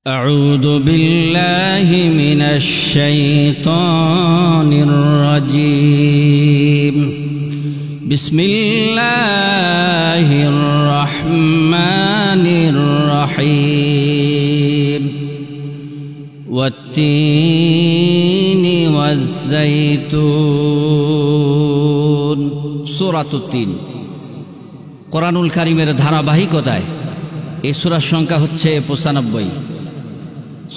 أعوذ بالله من الشيطان الرجيم بسم الله الرحمن الرحيم والتين والزيتون سورة التين কোরআনুল কারীমের ধারাবাহিকতায় এই সূরার সংখ্যা হচ্ছে 95।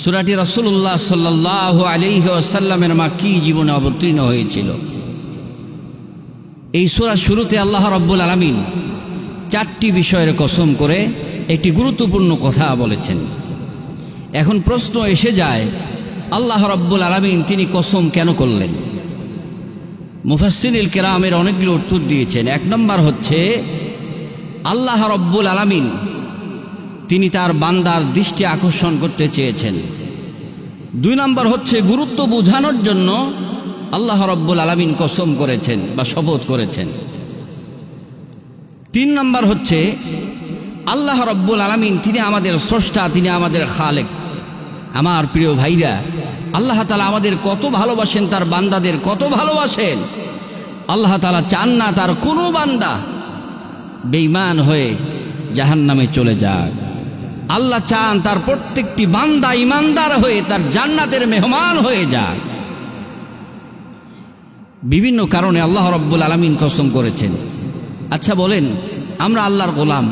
সূরাটি রাসূলুল্লাহ সাল্লাল্লাহু আলাইহি ওয়াসাল্লামের মাক্কি জীবনে অবতীর্ণ হয়েছিল। এই সূরার শুরুতে আল্লাহ রাব্বুল আলামিন 4টি বিষয়ের কসম করে একটি গুরুত্বপূর্ণ কথা বলেছেন। এখন প্রশ্ন এসে যায়, আল্লাহ রাব্বুল আলামিন তিনি কসম কেন করলেন? মুফাসসিরুল কিরামের অনেকগুলো উত্তর দিয়েছেন। 1 নম্বর হচ্ছে আল্লাহ রাব্বুল আলামিন তিনি তার বান্দার দৃষ্টি আকর্ষণ করতে চেয়েছেন। 2 নম্বর হচ্ছে গুরুত্ব বোঝানোর জন্য আল্লাহ রাব্বুল আলামিন কসম করেছেন বা শপথ করেছেন। 3 নম্বর হচ্ছে আল্লাহ রাব্বুল আলামিন তিনি আমাদের স্রষ্টা, তিনি আমাদের খালেক। আমার প্রিয় ভাইরা, আল্লাহ তাআলা আমাদের কত ভালোবাসেন, তার বান্দাদের কত ভালোবাসেন। আল্লাহ তাআলা চান না তার কোনো বান্দা বেঈমান হয়ে জাহান্নামে চলে যাক। আল্লাহ চান তার প্রত্যেকটি বান্দা ঈমানদার হয়ে তার জান্নাতের মেহমান হয়ে যাক। বিভিন্ন কারণে আল্লাহ রাব্বুল আলামিন কসম করেছেন। আচ্ছা বলেন, আমরা আল্লাহর গোলাম,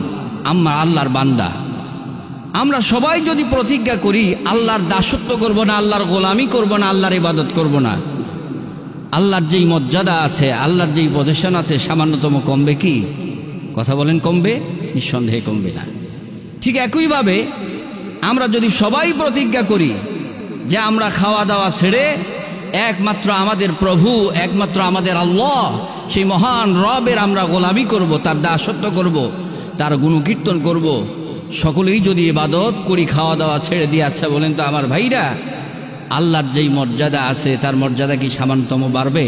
আমরা আল্লাহর বান্দা, আমরা সবাই যদি প্রতিজ্ঞা করি আল্লাহর দাসত্ব করব না, আল্লাহর গোলামি করব না, আল্লাহর ইবাদত করব না, আল্লাহর যেই মর্যাদা আছে, আল্লাহর যেই পজিশন আছে, সামান্যতম কমবে কি? কথা বলেন, কমবে? নিঃসন্দেহে কমবে না। ঠিক একইভাবে আমরা যদি সবাই প্রতিজ্ঞা করি যে আমরা খাওয়া দাওয়া ছেড়ে একমাত্র আমাদের প্রভু, একমাত্র আমাদের আল্লাহ, সেই মহান রবের আমরা গোলামি করব, তার দাসত্ব করব, তার গুণকীর্তন করব, সকলেই যদি ইবাদত করি, খাওয়া দাওয়া ছেড়ে দিয়ে, আচ্ছা বলেন তো আমার ভাইরা, আল্লাহর যেই মর্যাদা আছে তার মর্যাদা কি সামান্যতম বাড়বে?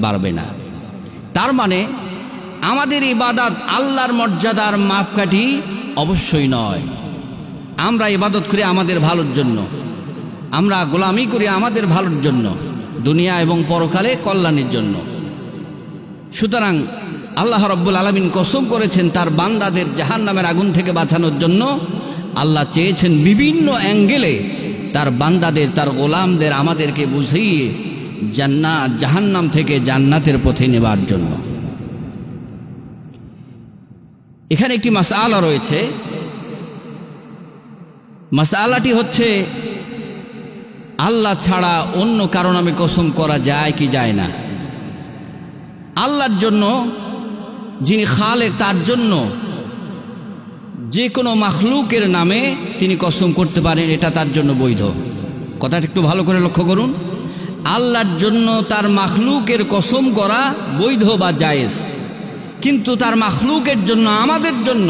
বাড়বে না। তার মানে আমাদের ইবাদত আল্লাহর মর্যাদার মাপকাঠি অবশ্যই নয়। আমরা ইবাদত করি আমাদের ভালোর জন্য, আমরা গোলামি করি আমাদের ভালোর জন্য, দুনিয়া এবং পরকালে কল্যাণের জন্য। সুতরাং আল্লাহ রাব্বুল আলামিন কসম করেছেন তার বান্দাদের জাহান্নামের আগুন থেকে বাঁচানোর জন্য। আল্লাহ চেয়েছেন বিভিন্ন অ্যাঙ্গেলে তার বান্দাদের, তার গোলামদের আমাদেরকে বুঝিয়ে জান্নাত জাহান্নাম থেকে জান্নাতের পথে নেবার জন্য। এখানে একটি মাসআলা রয়েছে। মাসআলাটি হচ্ছে, আল্লাহ ছাড়া অন্য কারো নামে কসম করা যায় কি যায় না? আল্লাহর জন্য, যিনি খালেক, তার জন্য যে কোনো মাখলুকের নামে তিনি কসম করতে পারেন, এটা তার জন্য বৈধ। কথাটা একটু ভালো করে লক্ষ্য করুন। আল্লাহর জন্য তার মাখলুকের কসম করা বৈধ বা জায়েজ, কিন্তু তার মাখলুকের জন্য, আমাদের জন্য,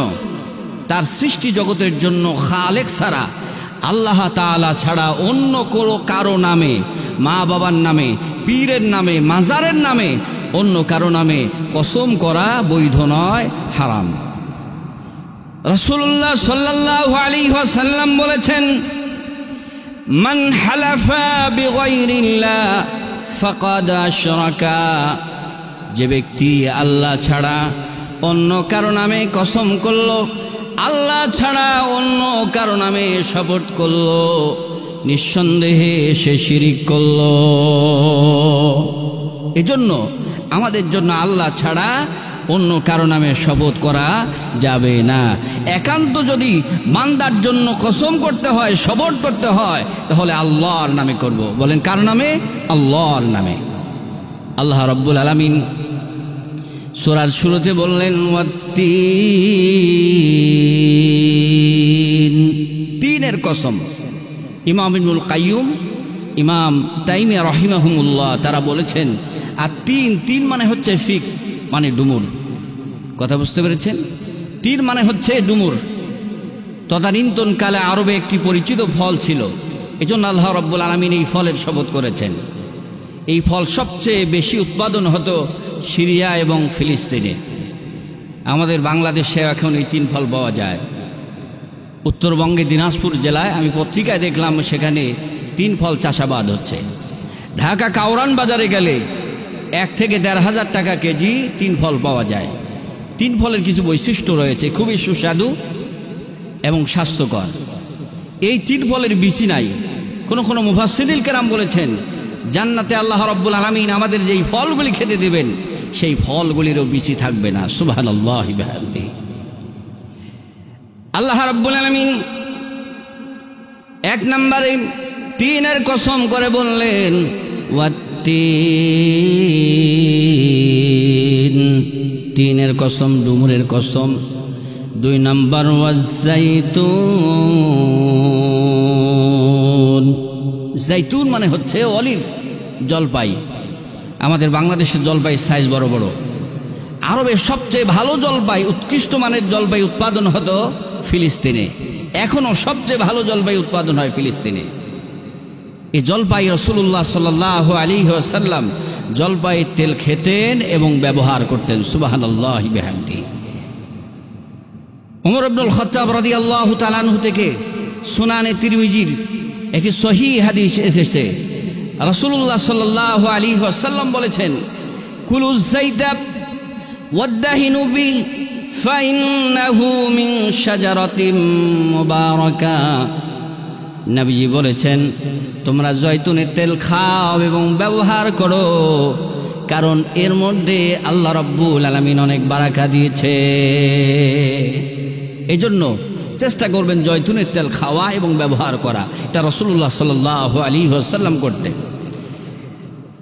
তার সৃষ্টি জগতের জন্য খালেক ছাড়া, আল্লাহ তাআলা ছাড়া অন্য কোনো কারো নামে, মা বাবার নামে, পীরের নামে, মাজারের নামে, অন্য কারো নামে কসম করা বৈধ নয়, হারাম। রাসূলুল্লাহ সাল্লাল্লাহু আলাইহি ওয়াসাল্লাম বলেছেন, মান হালাফা বিগাইরিল্লাহ ফাকাদ আশরাকা, যে ব্যক্তি আল্লাহ ছাড়া অন্য কারো নামে কসম করলো, আল্লাহ ছাড়া অন্য কারো নামে শপথ করলো, নিঃসন্দেহে সে শিরিক করলো। এজন্য আমাদের জন্য আল্লাহ ছাড়া অন্য কারো নামে শপথ করা যাবে না। একান্ত যদি বান্দার জন্য কসম করতে হয়, শপথ করতে হয়, তাহলে আল্লাহর নামে করব। বলেন কার নামে? আল্লাহর নামে। আল্লাহ রাব্বুল আলামিন সূরার শুরুতে বললেন ওয়াত্তিন, তিনের কসম। ইমাম ইবনুল কাইয়ুম, ইমাম তাইমিয়া রাহিমাহুমুল্লাহ তারা বলেছেন, আর তিন মানে হচ্ছে ফিক, মানে ডুমুর। কথা বুঝতে পেরেছেন? তিন মানে হচ্ছে ডুমুর। তদানীন্তন কালে আরবে একটি পরিচিত ফল ছিল, এজন্য আল্লাহ রাব্বুল আলামিন এই ফলের শপথ করেছেন। এই ফল সবচেয়ে বেশি উৎপাদন হতো সিরিয়া এবং ফিলিস্তিনে। আমাদের বাংলাদেশে এখন এই 3 ফল পাওয়া যায়। উত্তরবঙ্গে দিনাজপুর জেলায় আমি পত্রিকায় দেখলাম সেখানে 3 ফল চাষাবাদ হচ্ছে। ঢাকা কাউরান বাজারে গেলে 1 থেকে 1,500 টাকা কেজি 3 ফল পাওয়া যায়। 3 ফলের কিছু বৈশিষ্ট্য রয়েছে, খুবই সুস্বাদু এবং স্বাস্থ্যকর। এই 3 ফলের বিচি নাই। কোনো মুফাসসিরিন কেরাম বলেছেন জান্নাতে আল্লাহ রাব্বুল আলামিন আমাদের যেই ফলগুলি খেতে দেবেন সেই ফলগুলিরও বিচি থাকবে না। সুবহানাল্লাহি বিহামদিহি। আল্লাহ রাব্বুল আলামিন 1 নম্বরে 3-এর কসম করে বললেন ওয়াত্তিন, 3-এর কসম, ডুমুরের কসম। 2 নম্বর ওয়াজ্জাইতুন, জাইতুন মানে হচ্ছে অলিভ, জলপাই। আমাদের বাংলাদেশের জলপাই সাইজ বড় বড়। আরবের সবচেয়ে ভালো জলপাই, উৎকৃষ্ট মানের জলপাই উৎপাদন হতো ফিলিস্তিনে। এখনো সবচেয়ে ভালো জলপাই উৎপাদন হয় ফিলিস্তিনে। এই জলপাই রাসূলুল্লাহ সাল্লাল্লাহু আলাইহি ওয়াসাল্লাম জলপাইয়ের তেল খেতেন এবং ব্যবহার করতেন। সুবহানাল্লাহি বিহামদিহি। ওমর ইবনুল খাত্তাব রাদিয়াল্লাহু তাআলা আনহু থেকে সুনানে তিরমিজির একটি সহিহ হাদিস এসেছে। রাসূলুল্লাহ সাল্লাল্লাহু আলাইহি ওয়াসাল্লাম বলেছেন কুলু যাইতা ওয়াদ্দাহিনু বি ফাইন্নাহু মিন শাজারাতিন মুবারাকা। নবীজি বলেছেন তোমরা জয়তুনের তেল খাও এবং ব্যবহার করো, কারণ এর মধ্যে আল্লাহ রাব্বুল আলামিন অনেক বারাকা দিয়েছে। এই জন্য চেষ্টা করবেন জয়তুনের তেল খাওয়া এবং ব্যবহার করা। এটা রাসূলুল্লাহ সাল্লাল্লাহু আলাইহি ওয়াসাল্লাম করতেন।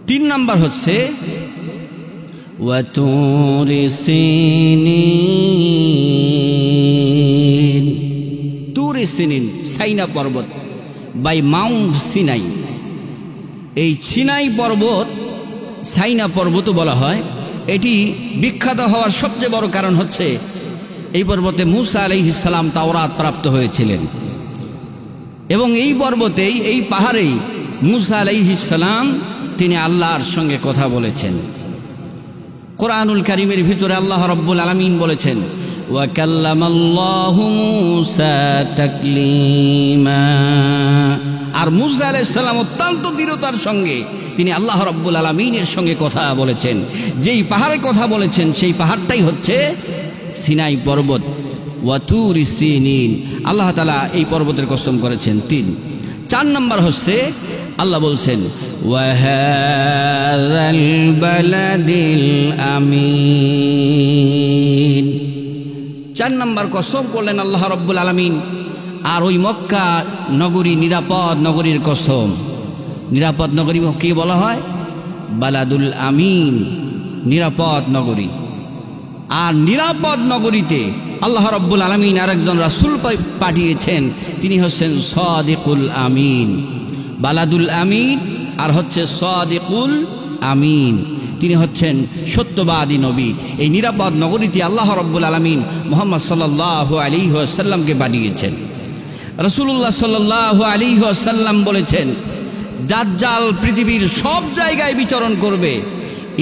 3 নাম্বার হচ্ছে ওয়াতুরি সিনিন, তুরি সিনিন, সাইনা পর্বত, বাই মাউন্ট সিনাই। এই সিনাই পর্বত সাইনা পর্বত বলা হয়। এটি বিখ্যাত হওয়ার সবচেয়ে বড় কারণ হচ্ছে এই পর্বতে মূসা আলাইহিস সালাম তাওরাত প্রাপ্ত হয়েছিলেন এবং এই পর্বতেই, এই পাহাড়েই মূসা আলাইহিস সালাম তিনি আল্লাহর সঙ্গে কথা বলেছেন। কোরআনুল কারীমের ভিতরে আল্লাহ রাব্বুল আলামিন বলেছেন ওয়া কাল্লামাল্লাহু মূসা তাকলিমা। আর মূসা আলাইহিস সালাম অত্যন্ত দৃঢ়তার সঙ্গে তিনি আল্লাহ রাব্বুল আলামিনের সঙ্গে কথা বলেছেন। যেই পাহাড়ে কথা বলেছেন সেই পাহাড়টাই হচ্ছে সিনাই পর্বত। ওয়াতুরি সিনিন, আল্লাহ তাআলা এই পর্বতের কসম করেছেন। 3। 4 নম্বর হচ্ছে আল্লাহ বলছেন ওয়াহাযাল বালাদিল আমিন। 4 নম্বর কসম করলেন আল্লাহ রাব্বুল আলামিন। আর ওই মক্কা নগরী, নিরাপদ নগরীর কসম। নিরাপদ নগরী কি বলা হয়? বালাদুল আমিন, নিরাপদ নগরী। আর নিরাপদ নগরীতে আল্লাহ রাব্বুল আলামিন আরেকজন রাসূল পাঠিয়েছেন, তিনি হচ্ছেন সাদিকুল আমিন। বালাদুল আমিন আর হচ্ছে সাদিকুল আমিন, তিনি হচ্ছেন সত্যবাদী নবী। এই নিরাপদ নগরীতে আল্লাহ রাব্বুল আলামিন মুহাম্মদ সাল্লাল্লাহু আলাইহি ওয়াসাল্লামকে পাঠিয়েছেন। রাসূলুল্লাহ সাল্লাল্লাহু আলাইহি ওয়াসাল্লাম বলেছেন দাজ্জাল পৃথিবীর সব জায়গায় বিচরণ করবে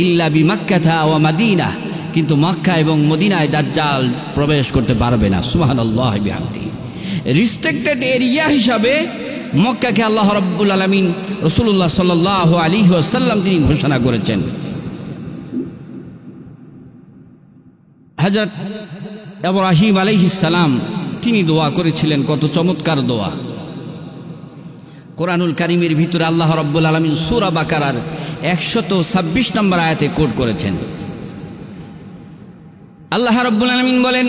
ইল্লা বিমাক্কাতা ওয়া মাদিনা, কিন্তু মক্কা এবং মদিনায় দাজ্জাল প্রবেশ করতে পারবে না। সুবহানাল্লাহি বিহামদিহি। রিস্ট্রিক্টেড এরিয়া হিসাবে মক্কাকে আল্লাহ রাব্বুল আলামিন রাসূলুল্লাহ সাল্লাল্লাহু আলাইহি ওয়াসাল্লাম তিনি ঘোষণা করেছেন। হযরত ইব্রাহিম আলাইহিস সালাম তিনি দোয়া করেছিলেন, কত চমৎকার দোয়া। কোরআনুল কারীমের ভিতরে আল্লাহ রাব্বুল আলামিন সূরা বাকারার 126 নম্বর আয়াতে কোট করেছেন। আল্লাহ রাব্বুল আলামিন বলেন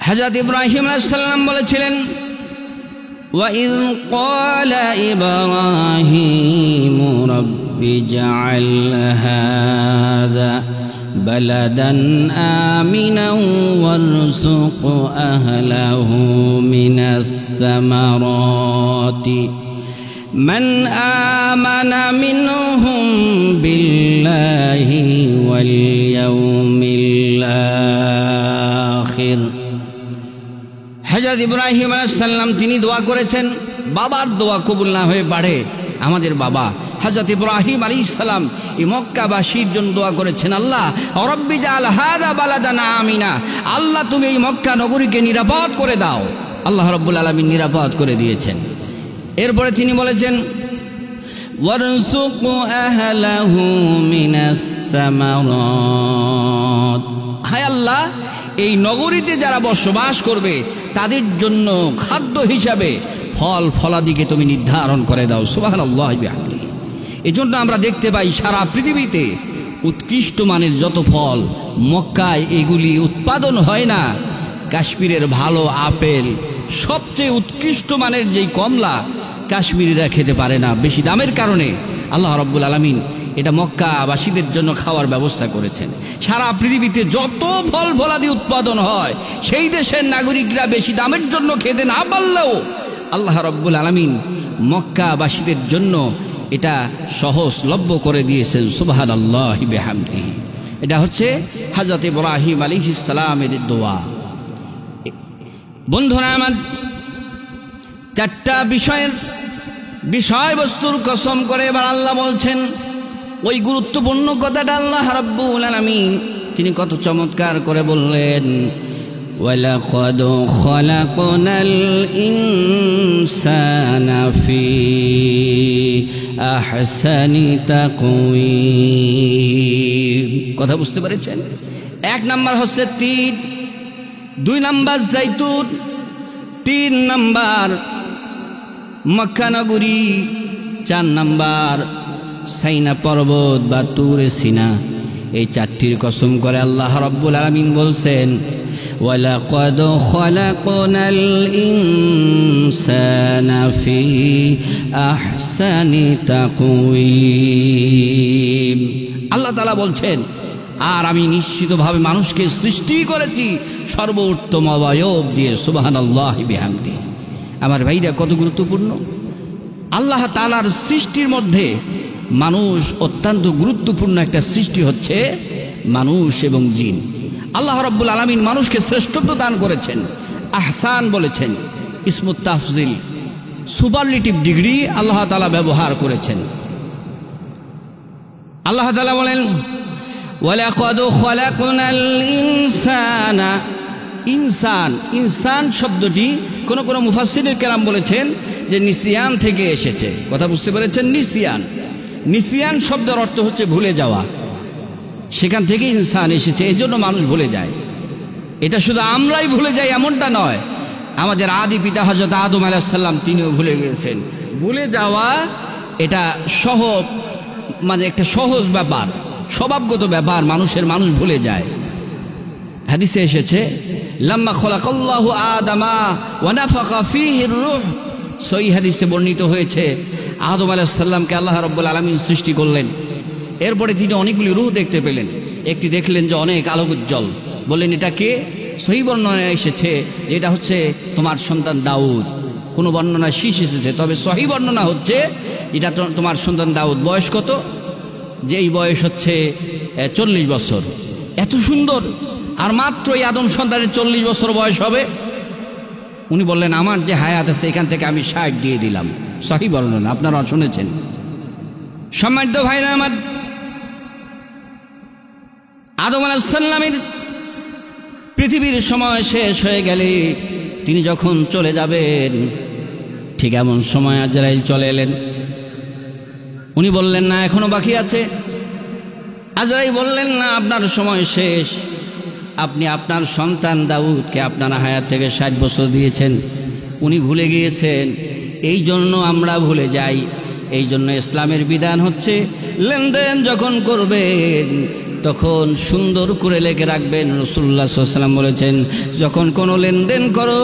হযরত ইব্রাহিম আলাইহিস সালাম বলেছিলেন وَإِذْ قَالَ إِبْرَاهِيمُ رَبِّ اجْعَلْ هَذَا بَلَدًا آمِنًا وَارْزُقْ أَهْلَهُ مِنَ الثَّمَرَاتِ مَنْ آمَنَ مِنْهُمْ بِاللَّهِ وَالْيَوْمِ الْآخِرِ। হযরত ইব্রাহিম আলাইহিস সালাম তিনি দোয়া করেছেন, বাবার দোয়া কবুল না হয়ে বাড়ে আমাদের বাবা হযরত ইব্রাহিম আলাইহিস সালাম এই মক্কাবাসীর জন্য দোয়া করেছেন, আল্লাহ রব্বি জাআল হাযা বালাদান আমিনা, আল্লাহ তুমি এই মক্কা নগরীকে নিরাপদ করে দাও। আল্লাহ রাব্বুল আলামিন নিরাপদ করে দিয়েছেন। এরপরে তিনি বলেছেন ওয়ারযুক আহলাহু মিনাস সামারাত, হায় আল্লাহ এই নগরীতে যারা বসবাস করবে তাদের জন্য খাদ্য হিসাবে ফল ফলাদিকে তুমি নির্ধারণ করে দাও। সুবহানাল্লাহি ওয়া বিহামদিহি। এজন্য আমরা দেখতে পাই সারা পৃথিবীতে উৎকৃষ্ট মানের যত ফল মক্কায় এগুলি উৎপাদন হয় না। কাশ্মীরের ভালো আপেল, সবচেয়ে উৎকৃষ্ট মানের যেই কমলা কাশ্মীরিরা খেতে পারে না বেশি দামের কারণে। আল্লাহ রাব্বুল আলামিন এটা মক্কাবাসীদের জন্য খাওয়ার ব্যবস্থা করেছেন। সারা পৃথিবীতে যত ফল ফলাদি উৎপাদন হয় সেই দেশের নাগরিকরা বেশি দামের জন্য খেতে না পারলেও আল্লাহ রাব্বুল আলামিন মক্কাবাসীদের জন্য এটা সহজলভ্য করে দিয়েছেন। সুবহানাল্লাহি বিহামদিহি। এটা হচ্ছে হযরত ইব্রাহিম আলাইহিস সালামের দোয়া। বন্ধুরা আমার, চারটা বিষয়বস্তুর কসম করে এবার আল্লাহ বলছেন, ওই গুরুত্বপূর্ণ কথাটা আল্লাহ রাব্বুল আলামিন তিনি কত চমৎকার করে বললেন, ওয়ালাকাদ খলাকনাল ইনসানা ফি আহসানি তাকওয়িম। কথা বুঝতে পেরেছেন? 1 নাম্বার হচ্ছে তীর, 2 নাম্বার জাইতুন, 3 নাম্বার মক্কা নগরী, 4 নাম্বার সাইনা পর্বত বা তুরে সিনা। এই 4টির কসম করে আল্লাহ রাব্বুল আলামিন বলছেন, ওয়ালাকাদ খলাকনাল ইনসানা ফি আহসানি তাকওয়িম। আল্লাহ তাআলা বলছেন, আর আমি নিশ্চিতভাবে মানুষকে সৃষ্টি করেছি সর্বোত্তম অবয়ব দিয়ে। সুবহানাল্লাহি বিহামদিহি। আমার ভাইরা, কত গুরুত্বপূর্ণ! আল্লাহ তাআলার সৃষ্টির মধ্যে মানুষ অত্যন্ত গুরুত্বপূর্ণ একটা সৃষ্টি হচ্ছে মানুষ এবং জিন। আল্লাহ রাব্বুল আলামিন মানুষকে শ্রেষ্ঠত্ব দান করেছেন। আহসান বলেছেন, ইসমুত তাফজিল, সুপারলেটিভ ডিগ্রি আল্লাহ তাআলা ব্যবহার করেছেন। আল্লাহ তাআলা বলেন, ওয়ালাকাদ খলাকনাল ইনসানা। ইনসান শব্দটি কোন কোন মুফাসসিরুল কেরাম বলেছেন যে নিসিয়ান থেকে এসেছে। কথা বুঝতে পেরেছেন? নিসিয়ান শব্দের অর্থ হচ্ছে ভুলে যাওয়া, সেখান থেকে ইনসান এসেছে। এই জন্য মানুষ ভুলে যায়। এটা শুধু আমরাই ভুলে যাই এমনটা নয়, আমাদের আদি পিতা হযরত আদম আলাইহিস সালাম তিনিও ভুলে গিয়েছেন। ভুলে যাওয়া এটা একটা সহজ ব্যাপার, স্বভাবগত ব্যাপার। মানুষ ভুলে যায়। হাদিসে এসেছে, লাম্মা খলাকাল্লাহু আদামা ওয়া নাফাখা ফীহির রূহ। সহিহ হাদিসে বর্ণিত হয়েছে, আদম আলাইহিস সালামকে আল্লাহ রাব্বুল আলামিন সৃষ্টি করলেন। এরপরে তিনি অনেকগুলি রূহ দেখতে পেলেন। একটি দেখলেন যে অনেক আলোক উজ্জ্বল। বললেন, এটা কে? সহিহ বর্ণনায় এসেছে যে এটা হচ্ছে তোমার সন্তান দাউদ। কোনো বর্ণনায় শীষ এসেছে, তবে সহিহ বর্ণনা হচ্ছে এটা তোমার সন্তান দাউদ। বয়স কত? যে এই বয়স হচ্ছে 40 বছর। এত সুন্দর! আর মাত্র এই আদম সন্তানের 40 বছর বয়স হবে। উনি বললেন, আমার যে হায়াত আছে এখান থেকে আমি 60 দিয়ে দিলাম। সহিহ বর্ণনা, আপনারা শুনেছেন। সম্মানিত ভাইরা আমার, আদম আলাইহিস সালামের পৃথিবীর সময় শেষ হয়ে গেলে তিনি যখন চলে যাবেন, ঠিক এমন সময় আজরাইল চলে এলেন। উনি বললেন, না, এখনো বাকি আছে। আজরাইল বললেন, না, আপনার সময় শেষ। আপনি আপনার সন্তান দাউদকে আপনার হায়াত থেকে 60 বছর দিয়েছেন। উনি ভুলে গিয়েছেন। এই জন্য আমরা ভুলে যাই। এই জন্য ইসলামের বিধান হচ্ছে, লেনদেন যখন করবেন তখন সুন্দর করে লিখে রাখবেন। রাসূলুল্লাহ সাল্লাল্লাহু আলাইহি ওয়াসাল্লাম বলেছেন, যখন কোনো লেনদেন করো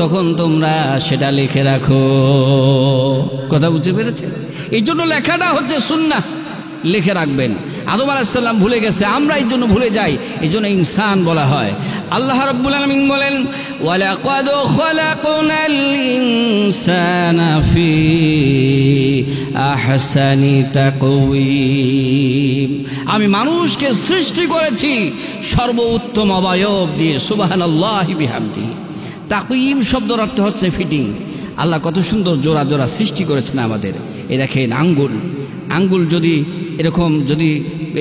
তখন তোমরা সেটা লিখে রাখো। কথা বুঝতে পেরেছেন? এই জন্য লেখাটা হচ্ছে সুন্নাহ, লিখে রাখবেন। আদম আলাইহিস সালাম ভুলে গেছে, আমরা এই জন্য ভুলে যাই। এই জন্য ইনসান বলা হয়। আল্লাহ রাব্বুল আলামিন বলেন, ওয়ালাকাদ খলাকনাল ইনসানা ফি আহসানি তাকওয়িম। আমি মানুষকে সৃষ্টি করেছি সর্বোত্তম অবয়ব দিয়ে। সুবহানাল্লাহি বিহামদিহি। তাকওয়িম শব্দের অর্থ হচ্ছে ফিটিং। আল্লাহ কত সুন্দর জোড়া জোড়া সৃষ্টি করেছেন আমাদের। এই দেখেন আঙ্গুল যদি এরকম যদি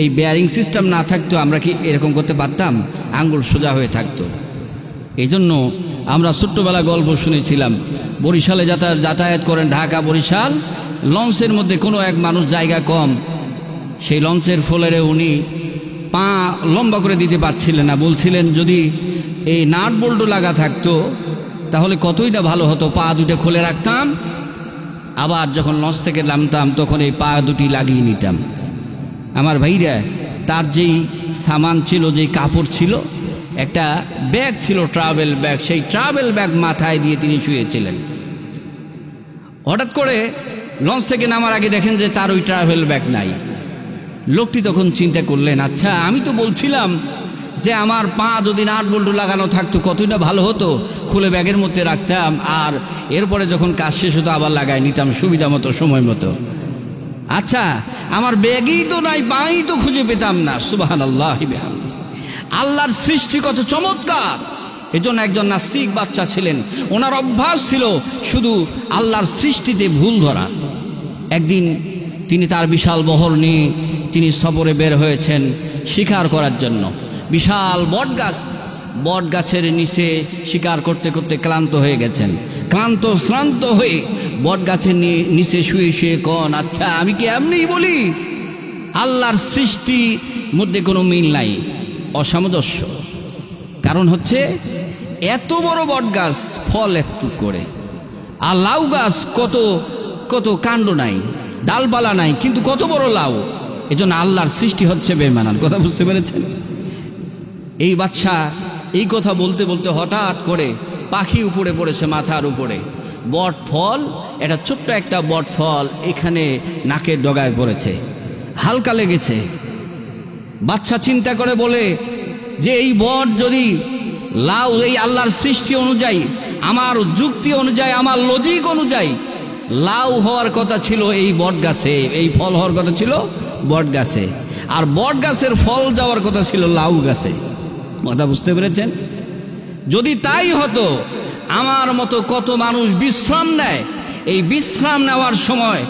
এই বেয়ারিং সিস্টেম না থাকতো আমরা কি এরকম করতে পারতাম? আঙ্গুল সোজা হয়ে থাকতো। এই জন্য আমরা ছোট্টবেলা গল্প শুনেছিলাম, বরিশালে যাতায়াত করেন, ঢাকা বরিশাল, লঞ্চের মধ্যে কোনো এক মানুষ জায়গা কম, সেই লঞ্চের ফ্লোরে উনি পা লম্বা করে দিতে পারছিলেন না, বলছিলেন যদি এই নাট বল্টু লাগা থাকতো তাহলে কতই না ভালো হতো, পা দুটো খুলে রাখতাম, আবার যখন লঞ্চ থেকে নামতাম তখন এই পা দুটি লাগিয়ে নিতাম। আমার ভাইরা, তার যেই সামান ছিল, যেই কাপড় ছিল, একটা ব্যাগ ছিল, ট্রাভেল ব্যাগ, সেই ট্রাভেল ব্যাগ মাথায় দিয়ে তিনি শুয়েছিলেন। হঠাৎ করে লঞ্চ থেকে নামার আগে দেখেন যে তার ওই ট্রাভেল ব্যাগ নাই। লোকটি তখন চিন্তা করলেন, আচ্ছা আমি তো বলছিলাম যে আমার পা যদি নাট বল্টু লাগানো থাকতো কতই না ভালো হতো, খুলে ব্যাগের মধ্যে রাখতাম, আর এরপরে যখন কাজ শেষ হতো আবার লাগাই নিতাম সুবিধা মতো, সময় মতো। আচ্ছা আমার ব্যাগই তো নাই, পাই তো খুঁজে পেতাম না। সুবহানাল্লাহ, আল্লাহর সৃষ্টি কত চমৎকার। এজন্য একজন নাস্তিক বাচ্চা ছিলেন, ওনার অভ্যাস ছিল শুধু আল্লাহর সৃষ্টিতে ভুল ধরা। একদিন তিনি তার বিশাল বহর নিয়ে তিনি সফরে বের হয়েছেন শিকার করার জন্য। বিশাল বট গাছের নিচে শিকার করতে করতে ক্লান্ত হয়ে গেছেন। শ্রান্ত হয়ে বট গাছের নিচে শুয়ে শুয়ে কন, আচ্ছা আমি কি এমনিই বলি? আল্লাহর সৃষ্টির মধ্যে কোনো মিল নাই, অসামঞ্জস্য। কারণ হচ্ছে এত বড় বট গাছ ফল একটু করে, আর লাউ গাছ কত কত কাণ্ড নাই, ডালপালা নাই, কিন্তু কত বড় লাউ। এজন্য আল্লাহর সৃষ্টি হচ্ছে বেমানান। কথা বুঝতে পেরেছেন? এই বাদশা এই কথা বলতে বলতে হঠাৎ করে পাখি উপরে পড়েছে মাথার উপরে। বট ফল, এটা ছোট্ট একটা বট ফল এখানে নাকের ডগায় পড়েছে, হালকা লেগেছে। বাদশা চিন্তা করে বলে যে এই বট যদি লাউ, এই আল্লাহর সৃষ্টি অনুযায়ী, আমার যুক্তি অনুযায়ী, আমার লজিক অনুযায়ী লাউ হওয়ার কথা ছিল এই বট গাছে, এই ফল হওয়ার কথা ছিল বট গাছে, আর বট গাছের ফল যাওয়ার কথা ছিল লাউ গাছে। কথা বুঝতে পেরেছেন? যদি তাই হতো, আমার মতো কত মানুষ বিশ্রাম নেয়, এই বিশ্রাম নেওয়ার সময়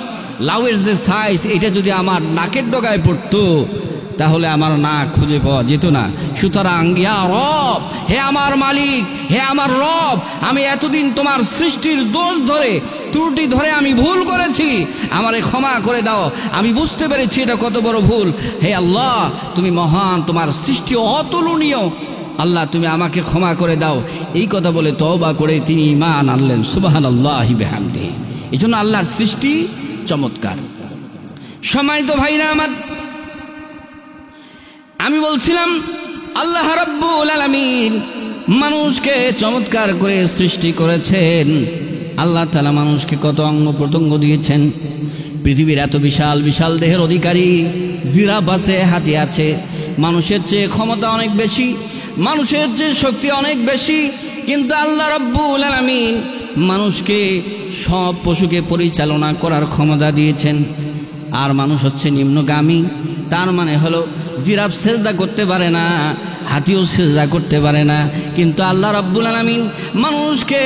লাউয়ের যে সাইজ, এটা যদি আমার নাকের ডগায় পড়তো তাহলে আমার নাক খুঁজে পাওয়া যেত না। সুতরাং ইয়া রব, হে আমার মালিক, হে আমার রব, আমি এতদিন তোমার সৃষ্টির দোষ ধরে, ত্রুটি ধরে আমি ভুল করেছি, আমারে ক্ষমা করে দাও। আমি বুঝতে পেরেছি এটা কত বড় ভুল। হে আল্লাহ, তুমি মহান, তোমার সৃষ্টি অতুলনীয়, আল্লাহ তুমি আমাকে ক্ষমা করে দাও। এই কথা বলে তওবা করে তিনি ঈমান আনলেন। সুবহানাল্লাহি বিহামদিহি। এজন্য আল্লাহর সৃষ্টি চমৎকার। সম্মানিত ভাইরা আমার, আমি বলছিলাম আল্লাহ রাব্বুল আলামিন মানুষকে চমৎকার করে সৃষ্টি করেছেন। আল্লাহ তাআলা মানুষকে কত অঙ্গ প্রত্যঙ্গ দিয়েছেন। পৃথিবীর এত বিশাল বিশাল দেহের অধিকারী জিরাফ আছে, হাতি আছে। মানুষের চেয়ে ক্ষমতা অনেক বেশি, মানুষের চেয়ে শক্তি অনেক বেশি, কিন্তু আল্লাহ রাব্বুল আলামিন মানুষকে সব পশুকে পরিচালনা করার ক্ষমতা দিয়েছেন। আর মানুষ হচ্ছে নিম্নগামী। তার মানে হলো জিরাফ সেজদা করতে পারে না, হাতিও সেজদা করতে পারে না, কিন্তু আল্লাহ রাব্বুল আলামিন মানুষকে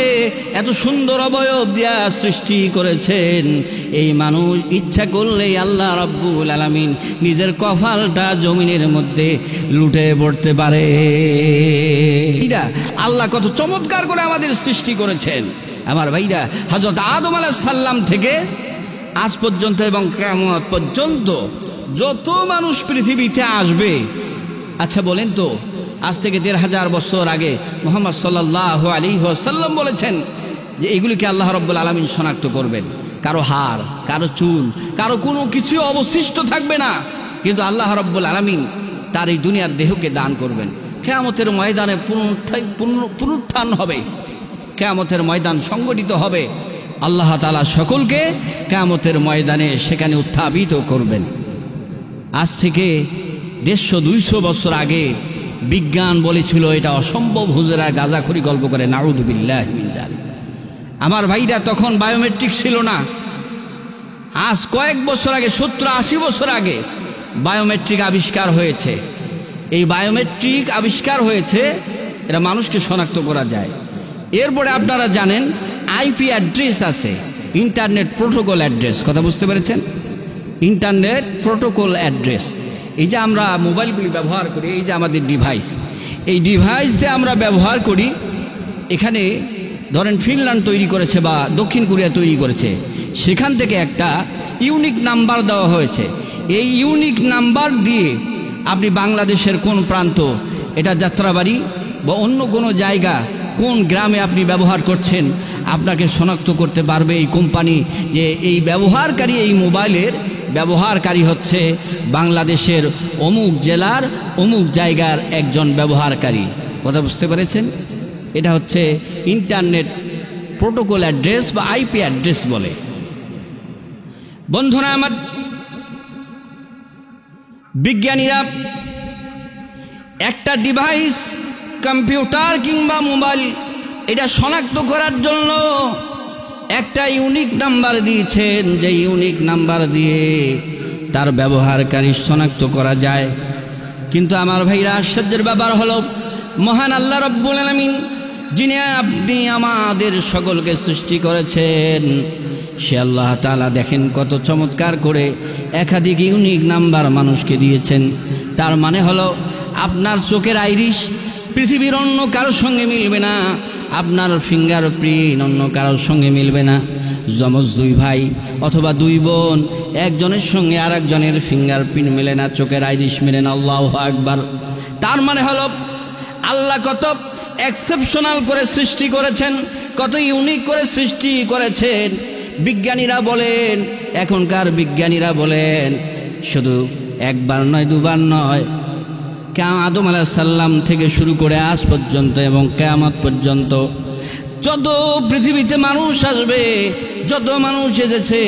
এত সুন্দর অবয়ব দিয়া সৃষ্টি করেছেন। এই মানুষ ইচ্ছা করলেই আল্লাহ রাব্বুল আলামিন নিজের কপালটা জমিনের মধ্যে লুটে পড়তে পারে। এটা আল্লাহ কত চমৎকার করে আমাদের সৃষ্টি করেছেন। আমার ভাইরা, হযরত আদম আলাইহিস সালাম থেকে আজ পর্যন্ত এবং কিয়ামত পর্যন্ত যত মানুষ পৃথিবীতে আসবে, আচ্ছা বলেন তো, আজ থেকে ১৫০০ বছর আগে মুহাম্মদ সাল্লাল্লাহু আলাইহি ওয়াসাল্লাম বলেছেন যে এগুলিকে আল্লাহ রাব্বুল আলামিন শনাক্ত করবেন। কারো হাড়, কারো চুল, কারো কোনো কিছু অবশিষ্ট থাকবে না, কিন্তু আল্লাহ রাব্বুল আলামিন তার এই দুনিয়ার দেহকে দান করবেন। কিয়ামতের ময়দানে পুনরুত্থান হবে, কিয়ামতের ময়দান সংগঠিত হবে। আল্লাহ তাআলা সকলকে কিয়ামতের ময়দানে সেখানে উত্থাপিত করবেন। আজ থেকে ১৫০-২০০ বছর আগে বিজ্ঞান বলেছিল এটা অসম্ভব, হুজুরা গাঁজাখুরি গল্প করে, নাউযুবিল্লাহি মিন যালিক। আমার ভাইরা, তখন বায়োমেট্রিক ছিল না। আজ কয়েক বছর আগে, ৭০-৮০ বছর আগে বায়োমেট্রিক আবিষ্কার হয়েছে। এই বায়োমেট্রিক আবিষ্কার হয়েছে, এটা মানুষকে শনাক্ত করা যায়। এরপরে আপনারা জানেন আইপি অ্যাড্রেস আছে, ইন্টারনেট প্রোটোকল অ্যাড্রেস। কথা বুঝতে পেরেছেন? Internet protocol address. এই যে আমরা মোবাইলগুলি ব্যবহার করি, এই যে আমাদের ডিভাইস, এই ডিভাইস যে আমরা ব্যবহার করি, এখানে ধরেন ফিনল্যান্ড তৈরি করেছে বা দক্ষিণ কোরিয়া তৈরি করেছে, সেখান থেকে একটা ইউনিক নাম্বার দেওয়া হয়েছে। এই ইউনিক নাম্বার দিয়ে আপনি বাংলাদেশের কোন প্রান্ত, এটা যাত্রাবাড়ি বা অন্য কোনো জায়গা, কোন গ্রামে আপনি ব্যবহার করছেন, আপনাকে শনাক্ত করতে পারবে এই কোম্পানি যে এই ব্যবহারকারী, এই মোবাইলের ব্যবহারকারী হচ্ছে বাংলাদেশের অমুক জেলার অমুক জায়গার একজন ব্যবহারকারী। কথা বুঝতে পেরেছেন? এটা হচ্ছে ইন্টারনেট প্রোটোকল অ্যাড্রেস বা আইপি অ্যাড্রেস বলে। বন্ধুরা আমার, বিজ্ঞানীরা একটা ডিভাইস, কম্পিউটার কিংবা মোবাইল, এটা শনাক্ত করার জন্য একটা ইউনিক নাম্বার দিয়েছেন, যে ইউনিক নাম্বার দিয়ে তার ব্যবহারকারী শনাক্ত করা যায়। কিন্তু আমার ভাইরা, আশ্চর্যের ব্যাপার হলো, মহান আল্লাহ রাব্বুল আলামিন, যিনি আপনি আমাদের সকলকে সৃষ্টি করেছেন, সে আল্লাহ তাআলা দেখেন কত চমৎকার করে একাধিক ইউনিক নাম্বার মানুষকে দিয়েছেন। তার মানে হলো, আপনার চোখের আইরিশ পৃথিবীর অন্য কারোর সঙ্গে মিলবে না, আপনার ফিঙ্গারপ্রিন্ট অন্য কারোর সঙ্গে মিলবে না। যমজ দুই ভাই অথবা দুই বোন, একজনের সঙ্গে আর একজনের ফিঙ্গারপ্রিন্ট মেলে না, চোখের আইরিশ মেলে না। আল্লাহু আকবার। তার মানে হলো, আল্লাহ কত এক্সেপশনাল করে সৃষ্টি করেছেন, কত ইউনিক করে সৃষ্টি করেছেন। বিজ্ঞানীরা বলেন, এখনকার বিজ্ঞানীরা বলেন, শুধু একবার নয়, দুবার নয়, আদম আলাইহিস সালাম থেকে শুরু করে আজ পর্যন্ত এবং কিয়ামত পর্যন্ত যত পৃথিবীতে মানুষ আসবে, যত মানুষ এসেছে,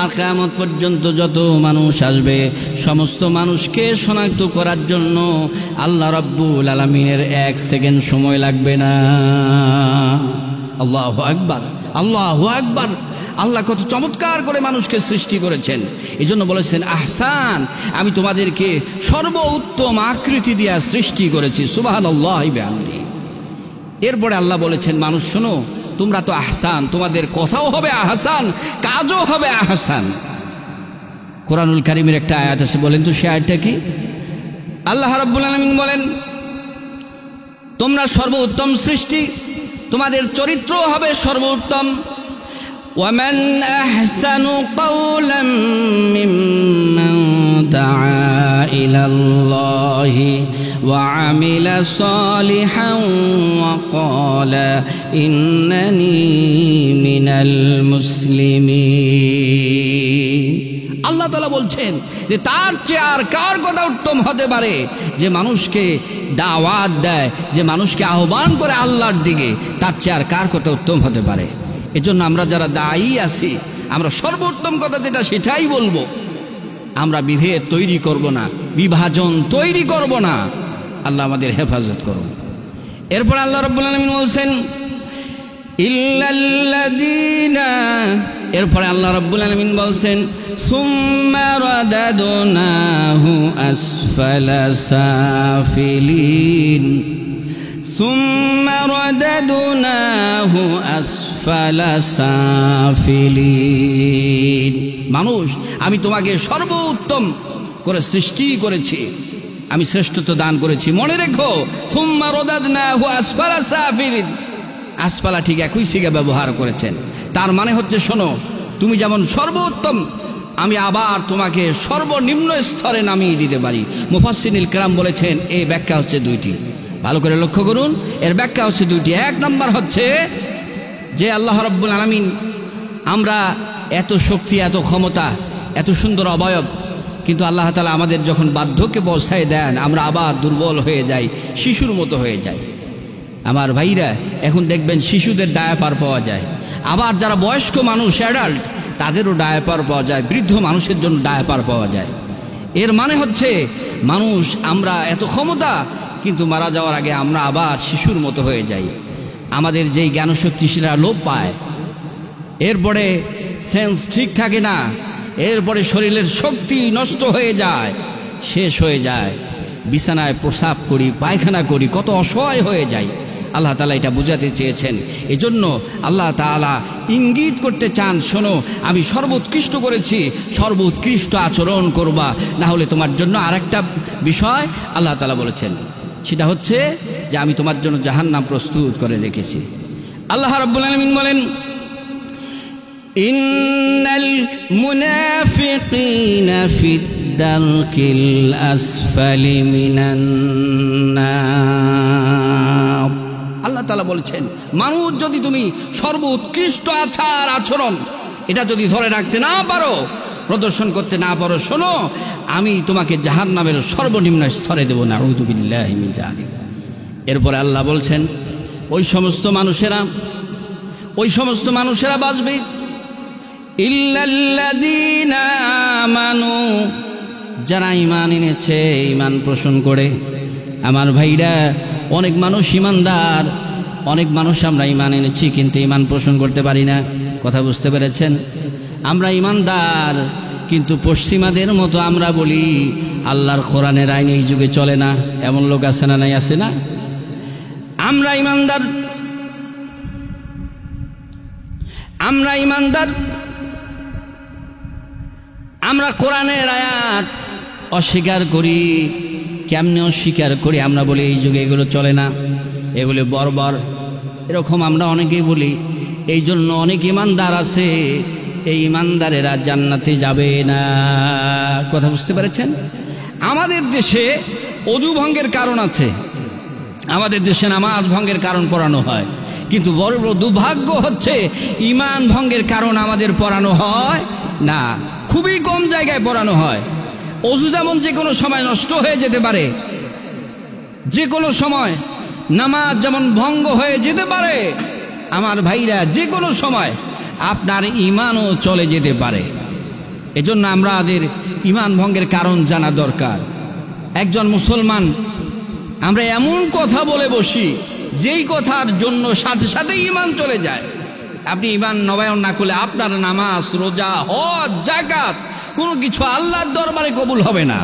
আর কিয়ামত পর্যন্ত যত মানুষ আসবে, সমস্ত মানুষকে শনাক্ত করার জন্য আল্লাহ রাব্বুল আলামিনের 1 সেকেন্ড সময় লাগবে না। আল্লাহু আকবার, আল্লাহু আকবার। আল্লাহ কত চমৎকার করে মানুষকে সৃষ্টি করেছেন। এই জন্য বলেছেন, আহসান, আমি তোমাদেরকে সর্বোত্তম আকৃতি দিয়া সৃষ্টি করেছি। সুবহানাল্লাহি বিহামদিহি। এরপরে আল্লাহ বলেছেন, মানুষ শোনো, তোমরা তো আহসান, তোমাদের কথাও হবে আহসান, কাজও হবে আহসান। কোরআনুল কারীমের একটা আয়াত আছে, বলেন তো সে আয়াতটা কি? আল্লাহ রাব্বুল আলামিন বলেন, তোমরা সর্বোত্তম সৃষ্টি, তোমাদের চরিত্র হবে সর্বোত্তম। ومن أحسن قولا ممن دعا إلى الله وعمل صالحا وقال إنني من المسلمين। আল্লাহ তাআলা বলছেন যে তার চেয়ে আর কার কথা উত্তম হতে পারে, যে মানুষকে দাওয়াত দেয়, যে মানুষকে আহ্বান করে আল্লাহর দিকে, তার চেয়ে আর কার কথা উত্তম হতে পারে। এজন্য আমরা যারা দায়ী আছি, আমরা সর্বোত্তম কথা যেটা সেটাই বলবো। আমরা বিভেদ তৈরি করব না, বিভাজন তৈরি করব না। আল্লাহ আমাদের হেফাজত করুন। এরপর আল্লাহ রাব্বুল আলামিন বলছেন, ইল্লাল্লাযীনা, এরপরে আল্লাহ রাব্বুল আলামিন বলছেন, সুম্মা রাদাদনাহু আসফালা সাফিলিন, সুম্মা রাদাদনাহু আসফালা সাফিলিন। মানুষ, আমি তোমাকে সর্বোত্তম করে সৃষ্টি করেছি, আমি শ্রেষ্ঠত্ব দান করেছি। মনে রেখো, সুম্মা রাদাদনাহু আসফালা সাফিলিন, আসফালা ঠিক একই সিগা ব্যবহার করেছেন। তার মানে হচ্ছে, শোনো, তুমি যেমন সর্বোত্তম, আমি আবার তোমাকে সর্বনিম্ন স্তরে নামিয়ে দিতে পারি। মুফাসসিরুল কিরাম বলেছেন, এই ব্যাখ্যা হচ্ছে দুইটি। ভালো করে লক্ষ্য করুন, এর ব্যাখ্যা হচ্ছে দুইটি। এক নম্বর হচ্ছে যে আল্লাহ রাব্বুল আলামিন, আমরা এত শক্তি, এত ক্ষমতা, এত সুন্দর অবয়ব, কিন্তু আল্লাহ তাআলা আমাদের যখন বার্ধক্যে পৌঁছায় দেন, আমরা আবার দুর্বল হয়ে যাই, শিশুর মতো হয়ে যাই। আমার ভাইরা, এখন দেখবেন শিশুদের ডায়াপার পাওয়া যায়, আবার যারা বয়স্ক মানুষ, অ্যাডাল্ট, তাদেরও ডায়াপার পাওয়া যায়, বৃদ্ধ মানুষের জন্য ডায়াপার পাওয়া যায়। এর মানে হচ্ছে, মানুষ, আমরা এত ক্ষমতা, কিন্তু মারা যাওয়ার আগে আমরা আবার শিশুর মতো হয়ে যাই। আমাদের যেই জ্ঞানশক্তি সেটা লোপ পায়, এরপরে সেন্স ঠিক থাকে না, এরপরে শরীরের শক্তি নষ্ট হয়ে যায়, শেষ হয়ে যায়, বিছানায় প্রসাব করি, পায়খানা করি, কত অসহায় হয়ে যায়। আল্লাহ তাআলা এটা বুঝাতে চেয়েছেন। এজন্য আল্লাহ তাআলা ইঙ্গিত করতে চান, শোনো আমি সর্বোৎকৃষ্ট করেছি, সর্বোৎকৃষ্ট আচরণ করবা, না হলে তোমার জন্য আরেকটা বিষয় আল্লাহ তাআলা বলেছেন, সেটা হচ্ছে যে আমি তোমার জন্য জাহান্নাম প্রস্তুত করে রেখেছি। আল্লাহ রাব্বুল আলামিন বলেন, ইন্নাল মুনাফিকিনা ফিদ দারকিল আসফালি মিনান নার। আল্লাহ তাআলা বলেছেন, মানুষ যদি তুমি সর্বোৎকৃষ্ট আচার আচরণ এটা যদি ধরে রাখতে না পারো, প্রদর্শন করতে না পারো, শোনো আমি তোমাকে জাহান্নামের সর্বনিম্ন স্তরে দেব। নাউযু বিল্লাহি মিন যালিক। এরপরে আল্লাহ বলছেন, ওই সমস্ত মানুষেরা বাঁচবে, ইল্লাল্লাযীনা আমানু, যারা ঈমান এনেছে, ঈমান পোষণ করে। আমার ভাইরা, অনেক মানুষ ঈমানদার, অনেক মানুষ আমরা ঈমান এনেছি কিন্তু ঈমান পোষণ করতে পারি না। কথা বুঝতে পেরেছেন? আমরা ঈমানদার কিন্তু পশ্চিমাদের মতো আমরা বলি আল্লাহর কোরআনের আইন এই যুগে চলে না। এমন লোক আছে না? নাই আছে না? আমরা ঈমানদার, আমরা কোরআনের আয়াত অস্বীকার করি। কেমনে অস্বীকার করি? আমরা বলি এই যুগে এগুলো চলে না, এগুলো বর্বর, এরকম আমরা অনেকেই বলি। এই জন্য অনেক ঈমানদার আছে, এই ঈমানদারেরা জান্নাতে যাবে না। কথা বুঝতে পেরেছেন? আমাদের দেশে অজু ভঙ্গের কারণ আছে, আমাদের দেশে নামাজ ভঙ্গের কারণ পড়ানো হয়, কিন্তু বড় বড় দুর্ভাগ্য হচ্ছে ঈমান ভঙ্গের কারণ আমাদের পড়ানো হয় না, খুবই কম জায়গায় পড়ানো হয়। অজু যেমন যে কোনো সময় নষ্ট হয়ে যেতে পারে, যে কোনো সময় নামাজ যেমন ভঙ্গ হয়ে যেতে পারে, আমার ভাইরা যে কোনো সময় আপনার ঈমানও চলে যেতে পারে। এজন্য আমাদের ঈমান ভঙ্গের কারণ জানা দরকার। একজন মুসলমান আমরা এমন কথা বলে বসি যেই কথার জন্য সাথে সাথে ঈমান চলে যায়। আপনি ঈমান নবায়ন না করলে আপনার নামাজ, রোজা, হজ, যাকাত কোনো কিছু আল্লাহর দরবারে কবুল হবে না।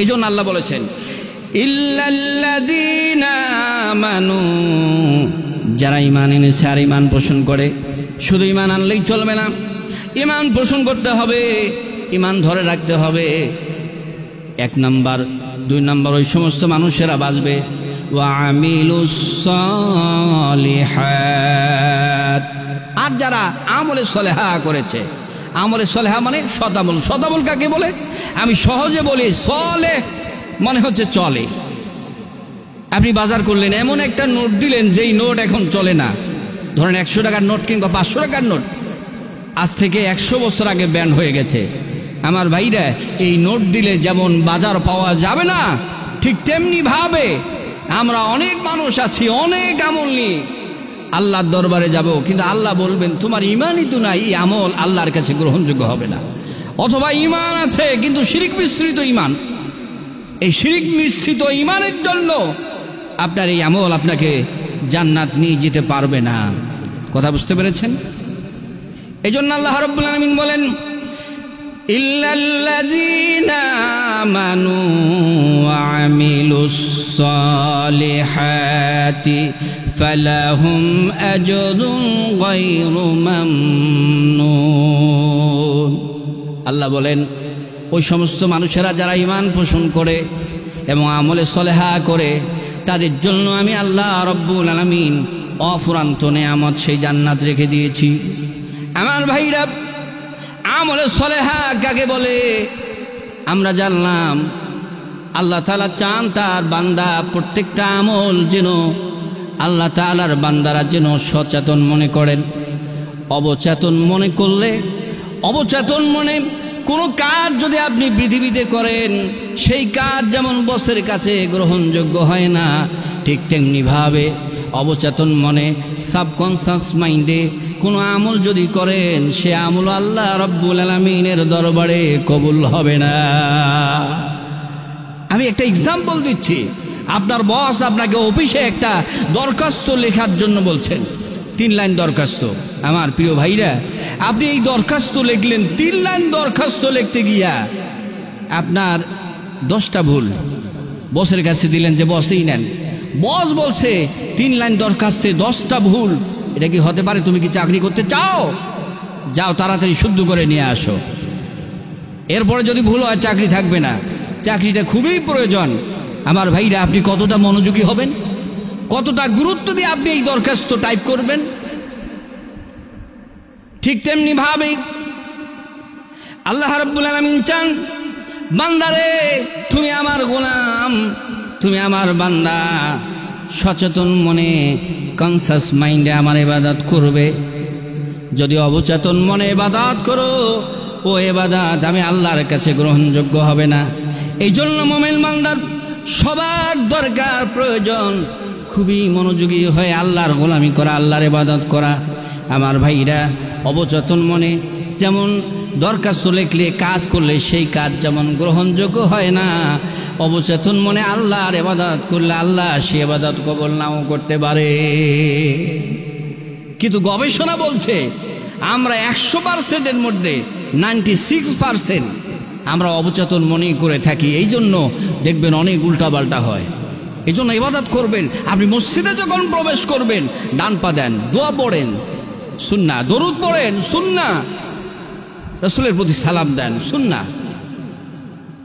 এই জন্য আল্লাহ বলেছেন, ইল্লাল্লাযীনা আমানু, যারা ঈমান এনেছে আর ঈমান পোষণ করে। শুধু ঈমান আনলেই চলবে না, ঈমান পোষণ করতে হবে, ঈমান ধরে রাখতে হবে। 1 নাম্বার। 2 নাম্বার, ওই সমস্ত মানুষেরা বাঁচবে ওয়া আমিলুস সালিহাত, আর যারা আমলে সলেহা করেছে। আমলে সলেহা মানে সদামল। সদামল কাকে বলে? আমি সহজে বলি, সলে মানে হচ্ছে চলে। আপনি বাজার করলেন, এমন একটা নোট দিলেন যেই নোট এখন চলে না, ধরেন 100 টাকার নোট কিংবা 500 টাকার নোট, আজ থেকে 100 বছর আগে ব্যান হয়ে গেছে। আমার ভাইরা, এই নোট দিলে যেমন বাজার পাওয়া যাবে না, ঠিক তেমনি ভাবে আমরা অনেক মানুষ আছি, অনেক আমল নিয়ে আল্লাহর দরবারে যাব, কিন্তু আল্লাহ বলবেন তোমার ঈমানই তো নাই, এই আমল আল্লাহর কাছে গ্রহণযোগ্য হবে না। অথবা ঈমান আছে কিন্তু শিরক মিশ্রিত ঈমান, এই শিরক মিশ্রিত ঈমানের জন্য আপনার এই আমল আপনাকে জান্নাত নিয়ে যেতে পারবে না। কথা বুঝতে পেরেছেন? এই জন্য আল্লাহ রাব্বুল আলামিন বলেন, ইল্লাল্লাযীনা আমানু ওয়া আমিলুস সালিহাতি ফালাহুম আজরুন গায়রু মামনুন। আল্লাহ বলেন, ওই সমস্ত মানুষেরা যারা ঈমান পোষণ করে এবং আমলে সলেহা করে, তাদের জন্য আমি আল্লাহ রাব্বুল আলামিন অফুরান্ত নেয়ামত, সেই জান্নাত রেখে দিয়েছি। আমার ভাইরা, আমলে সলেহা কাকে বলে? আমরা জানলাম আল্লাহ তাআলা চান তার বান্দা প্রত্যেকটা আমল যেন আল্লাহ তাআলার বান্দারা যেন সচেতন মনে করেন। অবচেতন মনে করলে, অবচেতন মনে কোনো কাজ যদি আপনি পৃথিবীতে করেন, সেই কাজ যেমন বসের কাছে গ্রহণযোগ্য হয় না, ঠিক তেমনি ভাবে অবচেতন মনে, সাবকনসিয়াস মাইন্ডে কোনো আমল যদি করেন, সে আমল আল্লাহ রাব্বুল আলামিনের দরবারে কবুল হবে না। আমি একটা এক্সাম্পল দিচ্ছি। আপনার বস আপনাকে অফিসে একটা দরখাস্ত লেখার জন্য বলছেন, 3 লাইন দরখাস্ত। আমার প্রিয় ভাইরা, আপনি এই দরখাস্ত লিখলেন, 3 লাইন দরখাস্ত লিখতে গিয়া আপনার 10টা ভুল। বসের কাছে দিলেন যে বসেই নেন, বস বলছে 3 লাইন দরখাস্তে 10টা ভুল, এটা কি হতে পারে? তুমি কি চাকরি করতে চাও? যাও তাড়াতাড়ি শুদ্ধ করে নিয়ে আসো। এরপরে যদি ভুল হয় চাকরি থাকবে না। চাকরিটা খুবই প্রয়োজন। আমার ভাইরা, আপনি কতটা মনোযোগী হবেন, কতটা গুরুত্ব দিয়ে আপনি এই দরখাস্ত টাইপ করবেন। ঠিক তেমনি ভাবে আল্লাহ রাব্বুল আলামিন চান, বান্দারে তুমি আমার গোলাম, তুমি আমার বান্দা, সচেতন মনে কনসাস মাইন্ডে আমার ইবাদত করবে। যদি অবচেতন মনে ইবাদত করো, ও ইবাদত আমি আল্লাহর কাছে গ্রহণযোগ্য হবে না। এই জন্য মুমিন বান্দার সবার দরকার, প্রয়োজন খুবই মনোযোগী হয়ে আল্লাহর গোলামি করা, আল্লাহর ইবাদত করা। আমার ভাইরা, অবচেতন মনে যেমন দরখাস্ত লিখলে কাজ করলে সেই কাজ যেমন গ্রহণযোগ্য হয় না, অবচেতন মনে আল্লাহর ইবাদত করলে আল্লাহ সে ইবাদত কবুল নাও করতে পারে। কিন্তু গবেষণা বলছে আমরা 100%-এর মধ্যে 96% আমরা অবচেতন মনেই করে থাকি। এই জন্য দেখবেন অনেক উল্টাপাল্টা হয়। এই জন্য ইবাদত করবেন। আপনি মসজিদে যখন প্রবেশ করবেন, ডান পা দেন, দোয়া পড়েন সুন্নাহ, দরুদ পড়েন সুন্নাহ, রাসূলের প্রতি সালাম দেন সুন্নাহ।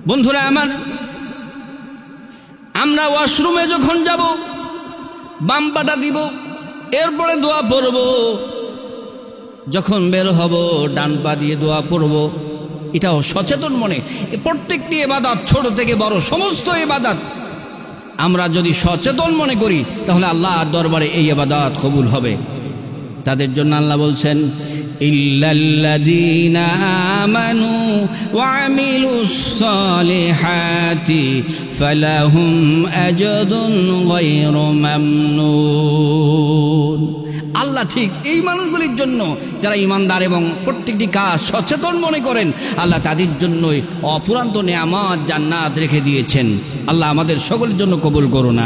বন্ধুরা আমার, আমরা ওয়াশরুমে যখন যাব বাম পাটা দিব, এরপরে দোয়া পড়ব। যখন বের হব ডান পা দিয়ে দোয়া পড়ব। এটাও সচেতন মনে। প্রত্যেকটি ইবাদত, ছোট থেকে বড় সমস্ত ইবাদত আমরা যদি সচেতন মনে করি, তাহলে আল্লাহর দরবারে এই ইবাদত কবুল হবে। তাদের জন্য আল্লাহ বলছেন, ইল্লাল্লাযীনা আমানু ওয়া আমিলুস সালিহাতি ফালাহুম আজরুন গায়রু মামনুন। আল্লাহ ঠিক এই মানুষগুলির জন্য যারা ঈমানদার এবং প্রত্যেকটি কাজ সচেতন মনে করেন, আল্লাহ তাদের জন্যই অফুরন্ত নেয়ামত জান্নাত রেখে দিয়েছেন। আল্লাহ আমাদের সকলের জন্য কবুল করুন।